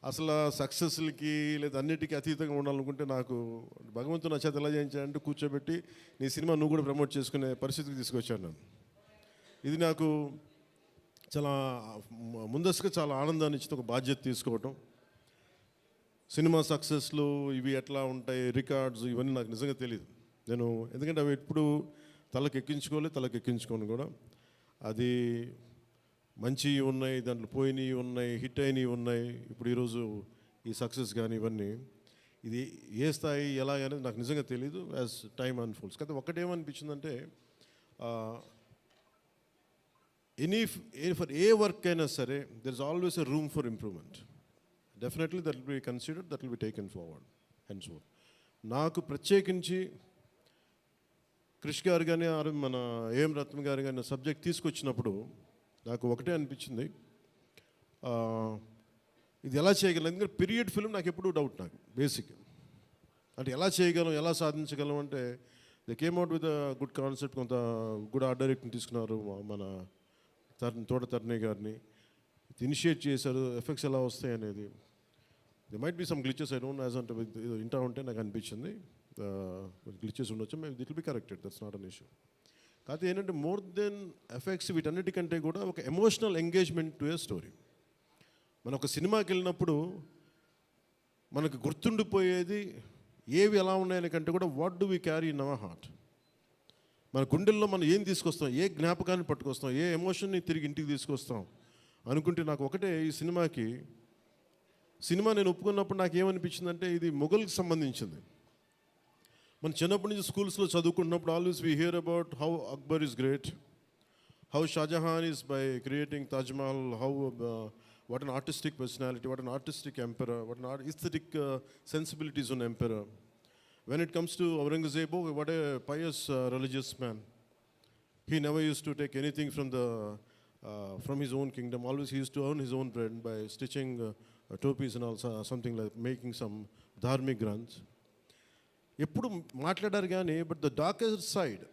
అసలు సక్సెస్లకి లేదా అన్నిటికీ అతీతంగా ఉండాలనుకుంటే నాకు భగవంతుడు నా చేత ఎలా చేయించాడంటే కూర్చోబెట్టి నీ సినిమా నువ్వు కూడా ప్రమోట్ చేసుకునే పరిస్థితికి తీసుకొచ్చాను నేను. ఇది నాకు చాలా ముందస్తుగా చాలా ఆనందాన్ని ఇచ్చిన ఒక బాధ్యత తీసుకోవటం. సినిమా సక్సెస్లు ఇవి ఎట్లా ఉంటాయి, రికార్డ్స్ ఇవన్నీ నాకు నిజంగా తెలియదు. నేను ఎందుకంటే అవి ఎప్పుడు తలకెక్కించుకోను కూడా. అది మంచి ఉన్నాయి, దాంట్లో పోయినవి ఉన్నాయి, హిట్ అయినవి ఉన్నాయి. ఇప్పుడు ఈరోజు ఈ సక్సెస్ కానీ ఇవన్నీ ఇది ఏ స్థాయి ఎలా అనేది నాకు నిజంగా తెలీదు యాజ్ టైమ్ అన్ఫోల్డ్స్. కానీ ఒకటేమనిపించిందంటే ఫర్ ఏ వర్క్ అయినా సరే there is always a room for improvement. Definitely that will be considered, that will be taken forward and so. నాకు ప్రత్యేకించి క్రిష్ గారు కానీ మన ఏఎం రత్న గారు కానీ సబ్జెక్ట్ తీసుకొచ్చినప్పుడు నాకు ఒకటే అనిపించింది, ఇది ఎలా చేయగలం. ఎందుకంటే పీరియడ్ ఫిల్మ్ నాకు ఎప్పుడూ డౌట్, నాకు బేసిక్ అంటే ఎలా చేయగలం, ఎలా సాధించగలం అంటే they came out with good concept. కొంత గుడ్ ఆర్ట్ డైరెక్ట్ని తీసుకున్నారు, మన తోట తరుణి గారిని ఇనిషియేట్ చేశారు. ఎఫెక్ట్స్ ఎలా వస్తాయి అనేది they might be some glitches, I don't as అంటే వింటా ఉంటే నాకు అనిపించింది గ్లిచెస్ ఉండొచ్చు, maybe that will be corrected, that's not an issue. కాకపోతే ఏంటంటే మోర్ దెన్ ఎఫెక్ట్స్ వీటన్నిటికంటే కూడా ఒక emotional engagement to a story. మనం ఒక సినిమాకి వెళ్ళినప్పుడు మనకు గుర్తుండిపోయేది ఏవి ఎలా ఉన్నాయని కంటే కూడా what do we carry in our heart. మన గుండెల్లో మనం ఏం తీసుకొస్తాం, ఏ జ్ఞాపకాన్ని పట్టుకొస్తాం, ఏ ఎమోషన్ని తిరిగి ఇంటికి తీసుకొస్తాం అనుకుంటే నాకు ఒకటే ఈ సినిమా నేను ఒప్పుకున్నప్పుడు నాకు ఏమనిపించిందంటే ఇది మొఘల్కి సంబంధించింది. మన చిన్నప్పటి నుంచి స్కూల్స్లో చదువుకున్నప్పుడు always we hear about how Akbar is great, how Shahjahan is by creating Taj Mahal, how what an artistic personality, what an artistic emperor, what an aesthetic sensibilities on emperor. When it comes to Aurangzeb, what a pious religious man. He never used to take anything from his own kingdom. Always he used to earn his own bread by stitching topis and also something like making some dharmic granths. ఎప్పుడు మాట్లాడారు కానీ but the darker side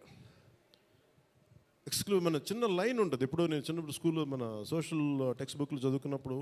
మన చిన్న line ఉంటుంది. ఎప్పుడు నేను చిన్నప్పుడు స్కూల్లో మన సోషల్ టెక్స్ట్ బుక్లు చదువుకున్నప్పుడు